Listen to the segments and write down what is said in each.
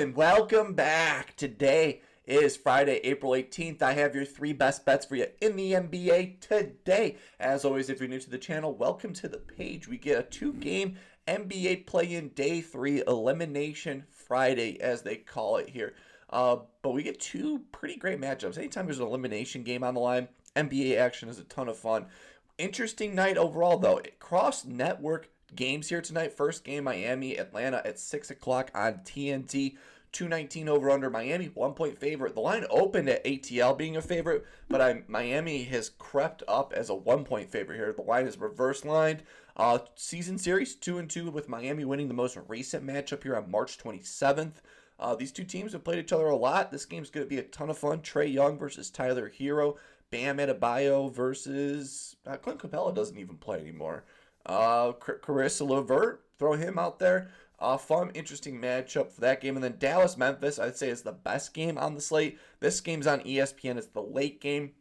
and welcome back. Today is Friday, April 18th. I have your 3 best bets for you in the NBA today. As always, if you're new to the channel, welcome to the page. We get a 2-game NBA play-in Day 3 Elimination Friday, as they call it here. But we get 2 pretty great matchups. Anytime there's an elimination game on the line, NBA action is a ton of fun. Interesting night overall, though. Cross-network games here tonight. First game, Miami, Atlanta at 6 o'clock on TNT. 219 over under. Miami 1-point favorite. The line opened at ATL being a favorite, but Miami has crept up as a 1-point favorite here. The line is reverse lined. Season series 2-2 with Miami winning the most recent matchup here on March 27th. These two teams have played each other a lot. This game's going to be a ton of fun. Trae Young versus Tyler Herro. Bam Adebayo versus Clint Capella doesn't even play anymore. Carissa LeVert, throw him out there. Fun, interesting matchup for that game. And then Dallas-Memphis, I'd say, is the best game on the slate. This game's on ESPN. It's the late game.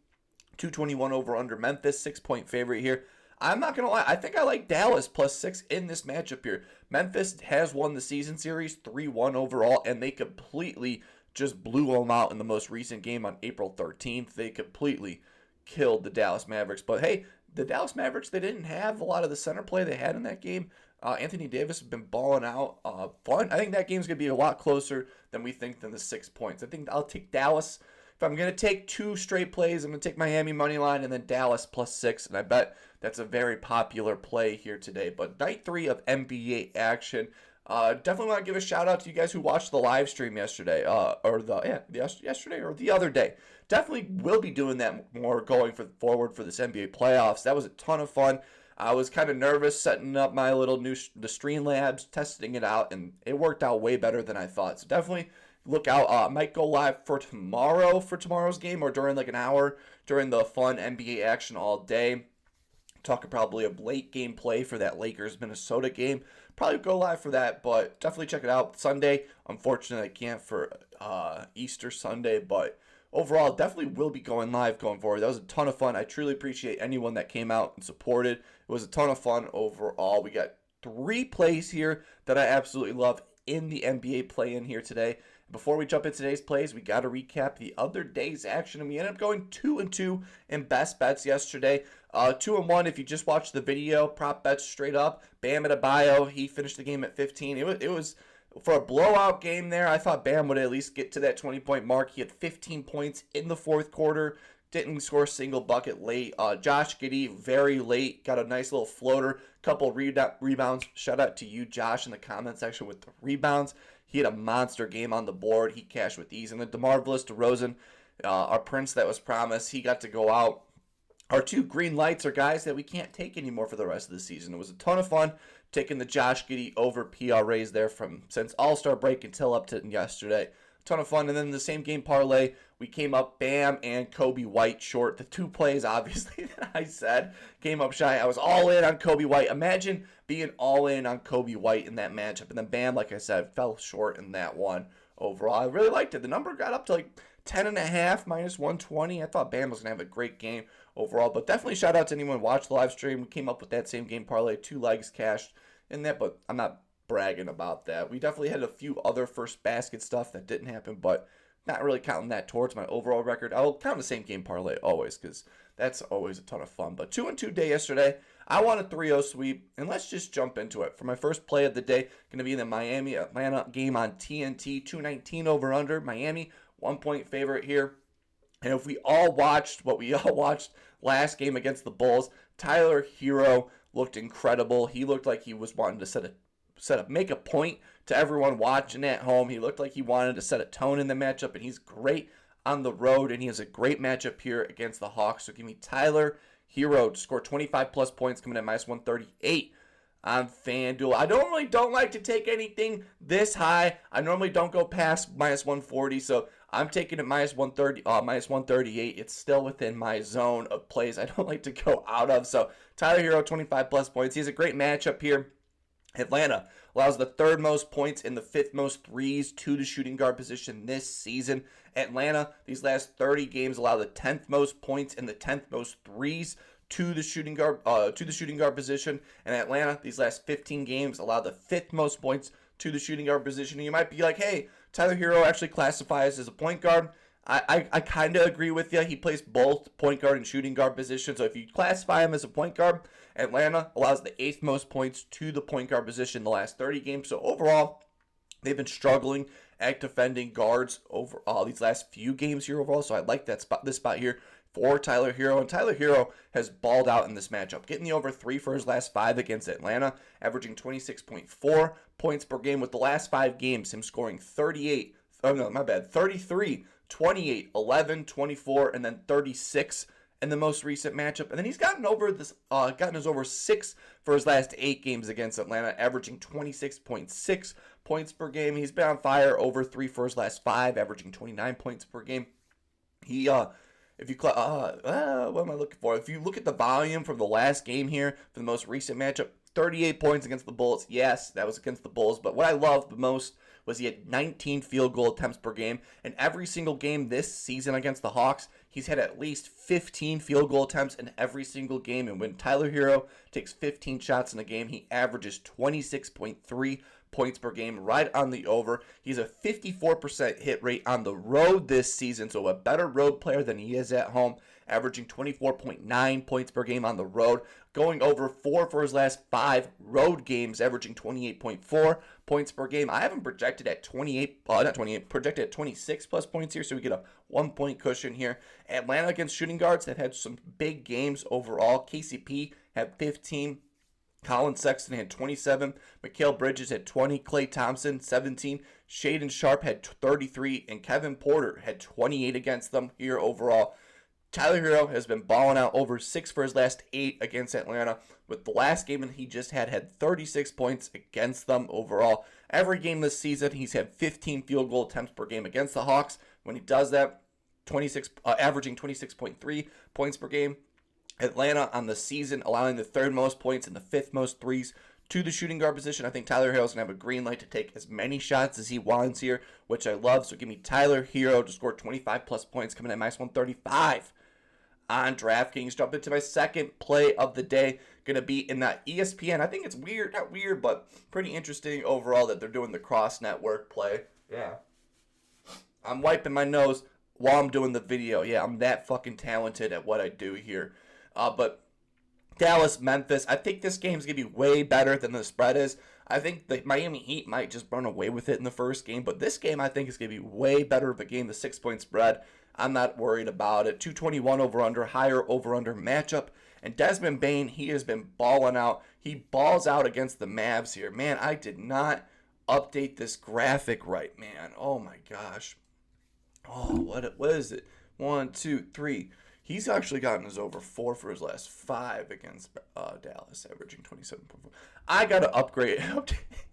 221 over under. Memphis, 6-point favorite here. I'm not going to lie. I think I like Dallas plus 6 in this matchup here. Memphis has won the season series 3-1 overall, and they completely just blew them out in the most recent game on April 13th. They completely killed the Dallas Mavericks. But hey, the Dallas Mavericks, they didn't have a lot of the center play they had in that game. Anthony Davis has been balling out. Fun. I think that game's going to be a lot closer than we think than the 6 points. I think I'll take Dallas. If I'm going to take 2 straight plays, I'm going to take Miami money line and then Dallas plus 6. And I bet that's a very popular play here today. But night 3 of NBA action. Definitely want to give a shout out to you guys who watched the live stream yesterday, yesterday or the other day. Definitely will be doing that more going forward for this NBA playoffs. That was a ton of fun. I was kind of nervous setting up my little the Streamlabs, testing it out, and it worked out way better than I thought. So definitely look out. I might go live for tomorrow's game, or during like an hour during the fun NBA action all day. Talking probably a late game play for that Lakers-Minnesota game. Probably go live for that, but definitely check it out. Sunday, unfortunately, I can't for Easter Sunday, but overall, definitely will be going live going forward. That was a ton of fun. I truly appreciate anyone that came out and supported. It was a ton of fun overall. We got 3 plays here that I absolutely love in the NBA play-in here today. Before we jump into today's plays, we got to recap the other day's action, and we ended up going 2-2 in best bets yesterday. 2-1 if you just watched the video. Prop bets straight up. Bam Adebayo, he finished the game at 15. It was for a blowout game there. I thought Bam would at least get to that 20-point mark. He had 15 points in the fourth quarter. Didn't score a single bucket late. Josh Giddey, very late. Got a nice little floater. Couple rebounds. Shout out to you, Josh, in the comment section with the rebounds. He had a monster game on the board. He cashed with ease. And then DeMarvelous DeRozan, our prince that was promised, he got to go out. Our 2 green lights are guys that we can't take anymore for the rest of the season. It was a ton of fun taking the Josh Giddey over PRAs there since All-Star break until up to yesterday. Ton of fun. And then the same game parlay, we came up Bam and Kobe White short. The 2 plays, obviously, that I said came up shy. I was all in on Kobe White. Imagine being all in on Kobe White in that matchup. And then Bam, like I said, fell short in that one overall. I really liked it. The number got up to like 10.5 minus 120. I thought Bam was going to have a great game overall. But definitely shout out to anyone who watched the live stream. We came up with that same game parlay. 2 legs cashed in that, but I'm not bragging about that. We definitely had a few other first basket stuff that didn't happen, but not really counting that towards my overall record. I'll count the same game parlay always because that's always a ton of fun. But 2-2 day yesterday. I want a 3-0 sweep, and let's just jump into it. For my first play of the day, going to be the Miami-Atlanta game on TNT. 219 over under. Miami, 1-point favorite here. And if we all watched what we all watched last game against the Bulls, Tyler Herro looked incredible. He looked like he was wanting to make a point to everyone watching at home. He looked like he wanted to set a tone in the matchup, and he's great on the road, and he has a great matchup here against the Hawks. So give me Tyler Herro to score 25-plus points, coming at minus 138 on FanDuel. I normally don't like to take anything this high. I normally don't go past minus 140, so I'm taking it minus 138. It's still within my zone of plays I don't like to go out of. So Tyler Herro, 25-plus points. He has a great matchup here. Atlanta allows the 3rd most points and the 5th most threes to the shooting guard position this season. Atlanta, these last 30 games, allow the 10th most points and the 10th most threes to the shooting guard position. And Atlanta, these last 15 games, allow the 5th most points to the shooting guard position. And you might be like, hey, Tyler Herro actually classifies as a point guard. I kind of agree with you. He plays both point guard and shooting guard positions. So if you classify him as a point guard, Atlanta allows the 8th most points to the point guard position in the last 30 games. So overall, they've been struggling at defending guards over these last few games here overall. So I like this spot here for Tyler Herro. And Tyler Herro has balled out in this matchup, getting the over 3 for his last 5 against Atlanta, averaging 26.4 points per game with the last 5 games, him scoring 33, 28, 11, 24, and then 36 in the most recent matchup. And then he's gotten his over 6 for his last 8 games against Atlanta, averaging 26.6 points per game. He's been on fire, over 3 for his last 5, averaging 29 points per game. He if you what am I looking for? If you look at the volume from the last game here for the most recent matchup, 38 points against the Bulls. Yes, that was against the Bulls, but what I loved the most was he had 19 field goal attempts per game. And every single game this season against the Hawks, he's had at least 15 field goal attempts in every single game. And when Tyler Herro takes 15 shots in a game, he averages 26.3 points per game, right on the over. He's a 54% hit rate on the road this season, so a better road player than he is at home, averaging 24.9 points per game on the road, going over 4 for his last 5 road games, averaging 28.4 points per game. I have him projected at projected at 26 plus points here, so we get a 1-point cushion here. Atlanta against shooting guards have had some big games overall. KCP had 15. Colin Sexton had 27, Mikal Bridges had 20, Klay Thompson 17, Shaedon Sharpe had 33, and Kevin Porter had 28 against them here overall. Tyler Herro has been balling out, over 6 for his last 8 against Atlanta, with the last game that he just had 36 points against them overall. Every game this season, he's had 15 field goal attempts per game against the Hawks. When he does that, averaging 26.3 points per game. Atlanta on the season, allowing the 3rd most points and the 5th most threes to the shooting guard position. I think Tyler Herro's going to have a green light to take as many shots as he wants here, which I love. So give me Tyler Herro to score 25 plus points, coming at minus 135 on DraftKings. Jump into my second play of the day. Going to be in that ESPN. I think it's weird, not weird, but pretty interesting overall that they're doing the cross network play. Yeah. I'm wiping my nose while I'm doing the video. Yeah, I'm that fucking talented at what I do here. But Dallas, Memphis, I think this game's going to be way better than the spread is. I think the Miami Heat might just run away with it in the first game. But this game, I think, is going to be way better of a game. The 6-point spread, I'm not worried about it. 221 over-under, higher over-under matchup. And Desmond Bane, he has been balling out. He balls out against the Mavs here. Man, I did not update this graphic right, man. Oh, my gosh. Oh, what is it? 1, 2, 3. He's actually gotten his over 4 for his last 5 against Dallas, averaging 27.4. I got to upgrade.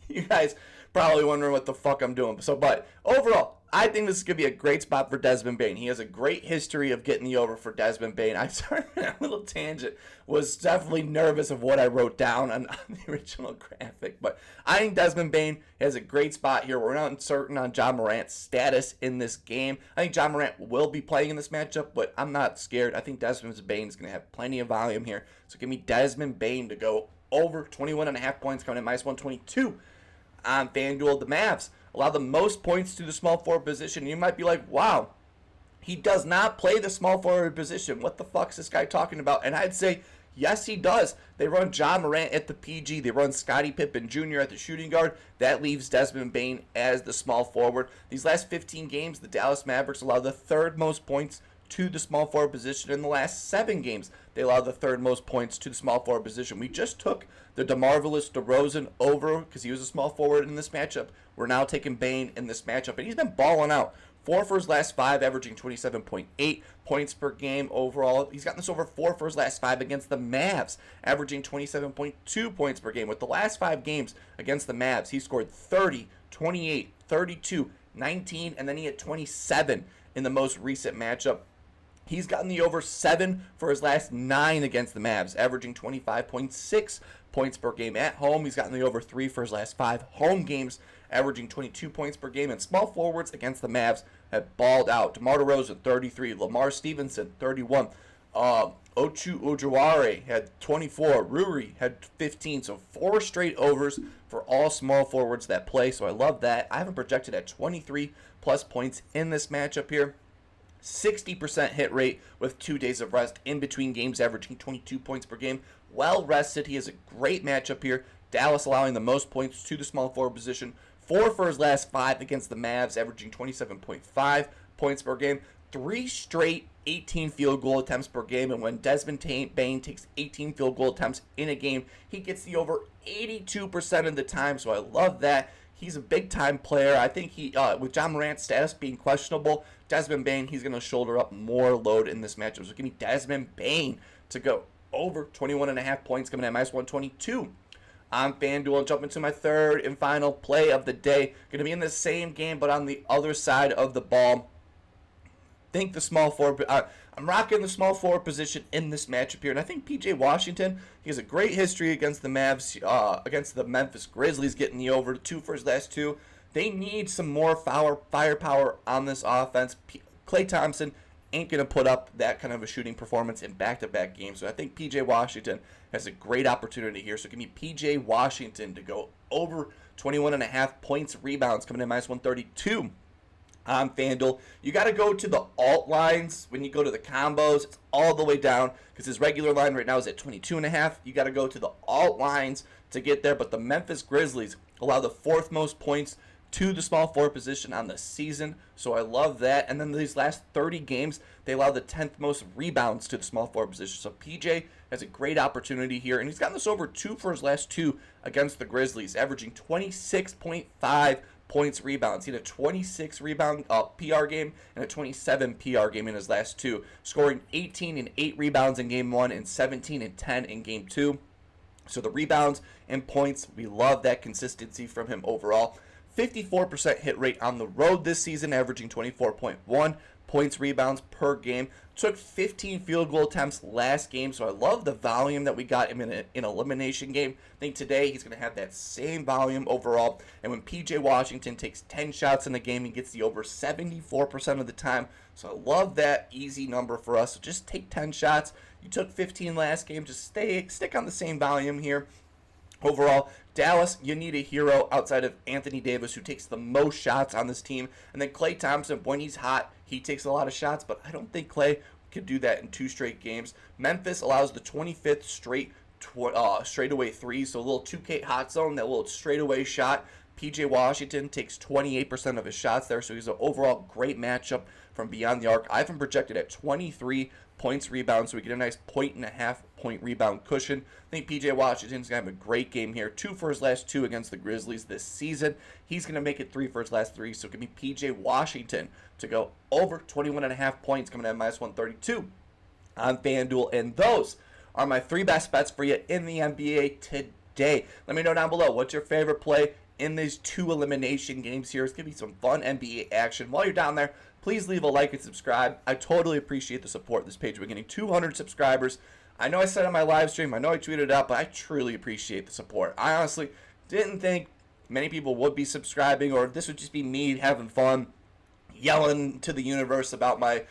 You guys probably wondering what the fuck I'm doing. But overall, I think this is going to be a great spot for Desmond Bane. He has a great history of getting the over for Desmond Bane. I started a little tangent. Was definitely nervous of what I wrote down on the original graphic. But I think Desmond Bane has a great spot here. We're not uncertain on Ja Morant's status in this game. I think Ja Morant will be playing in this matchup, but I'm not scared. I think Desmond Bane is going to have plenty of volume here. So give me Desmond Bane to go over 21.5 points, coming at minus 122 on FanDuel. The Mavs allow the most points to the small forward position. You might be like, wow, he does not play the small forward position. What the fuck is this guy talking about? And I'd say, yes, he does. They run Ja Morant at the PG. They run Scottie Pippen Jr. at the shooting guard. That leaves Desmond Bane as the small forward. These last 15 games, the Dallas Mavericks allow the 3rd most points to the small forward position. In the last 7 games, they allow the 3rd most points to the small forward position. We just took the DeMarvelous DeRozan over because he was a small forward in this matchup. We're now taking Bane in this matchup, and he's been balling out. 4 for his last 5, averaging 27.8 points per game overall. He's gotten this over 4 for his last 5 against the Mavs, averaging 27.2 points per game. With the last 5 games against the Mavs, he scored 30, 28, 32, 19, and then he had 27 in the most recent matchup. He's gotten the over 7 for his last 9 against the Mavs, averaging 25.6 points per game. At home, he's gotten the over 3 for his last 5 home games, averaging 22 points per game. And small forwards against the Mavs have balled out. DeMar DeRozan, 33. Lamar Stevenson, 31. Ochu had 24. Ruri had 15. So 4 straight overs for all small forwards that play. So I love that. I have him projected at 23 plus points in this matchup here. 60% hit rate with 2 days of rest in between games, averaging 22 points per game. Well rested. He has a great matchup here. Dallas allowing the most points to the small forward position. 4 for his last 5 against the Mavs, averaging 27.5 points per game. 3 straight 18 field goal attempts per game, and when Desmond Bane takes 18 field goal attempts in a game, he gets the over 82% of the time, so I love that. He's a big-time player. I think he, with John Morant's status being questionable, Desmond Bane, he's going to shoulder up more load in this matchup. So give me Desmond Bane to go over 21.5 points, coming at -122. On FanDuel, jump into my third and final play of the day. Going to be in the same game, but on the other side of the ball. Think the small forward. I'm rocking the small forward position in this matchup here, and I think PJ Washington, he has a great history against the Mavs, against the Memphis Grizzlies, getting the over 2 for his last 2. They need some more firepower on this offense. Klay Thompson ain't going to put up that kind of a shooting performance in back-to-back games, so I think PJ Washington has a great opportunity here. So give me PJ Washington to go over 21.5 points, rebounds, coming in -132. On FanDuel, you got to go to the alt lines when you go to the combos. It's all the way down because his regular line right now is at 22.5. You got to go to the alt lines to get there. But the Memphis Grizzlies allow the 4th most points to the small forward position on the season, so I love that. And then these last 30 games, they allow the 10th most rebounds to the small forward position. So PJ has a great opportunity here, and he's gotten this over 2 for his last 2 against the Grizzlies, averaging 26.5 points, rebounds. He had a 26 rebound PR game and a 27 PR game in his last 2, scoring 18 and 8 rebounds in game 1 and 17 and 10 in game 2. So the rebounds and points, we love that consistency from him overall. 54% hit rate on the road this season, averaging 24.1 points, rebounds per game. Took 15 field goal attempts last game, so I love the volume that we got him in an elimination game. I think today he's going to have that same volume overall. And when PJ Washington takes 10 shots in the game, he gets the over 74% of the time. So I love that easy number for us. So just take 10 shots. You took 15 last game. Just stick on the same volume here. Overall, Dallas, you need a hero outside of Anthony Davis, who takes the most shots on this team. And then Klay Thompson, when he's hot, he takes a lot of shots, but I don't think Klay could do that in 2 straight games. Memphis allows the 25th straight straightaway 3, so a little 2K hot zone, that little straightaway shot. PJ Washington takes 28% of his shots there, so he's an overall great matchup from beyond the arc. I have him projected at 23 points, rebounds, so we get a nice 1.5 point rebound cushion. I think PJ Washington's going to have a great game here. 2 for his last 2 against the Grizzlies this season. He's going to make it 3 for his last 3, so give me PJ Washington to go over 21.5 points, coming at -132 on FanDuel. And those are my 3 best bets for you in the NBA today. Let me know down below, what's your favorite play in these 2 elimination games here? It's going to be some fun NBA action. While you're down there, please leave a like and subscribe. I totally appreciate the support of this page. We're getting 200 subscribers. I know I said on my live stream, I know I tweeted it out, but I truly appreciate the support. I honestly didn't think many people would be subscribing, or this would just be me having fun, yelling to the universe about my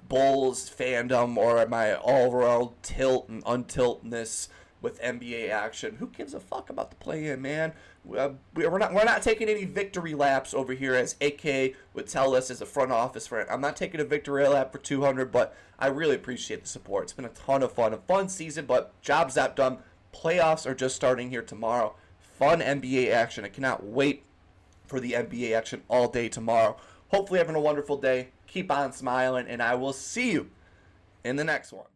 Bulls fandom or my all-around tilt and untiltness with NBA action. Who gives a fuck about the play-in, man? We're not taking any victory laps over here, as AK would tell us as a front office friend. I'm not taking a victory lap for 200, but I really appreciate the support. It's been a ton of fun. A fun season, but job's not done. Playoffs are just starting here tomorrow. Fun NBA action. I cannot wait for the NBA action all day tomorrow. Hopefully having a wonderful day. Keep on smiling, and I will see you in the next one.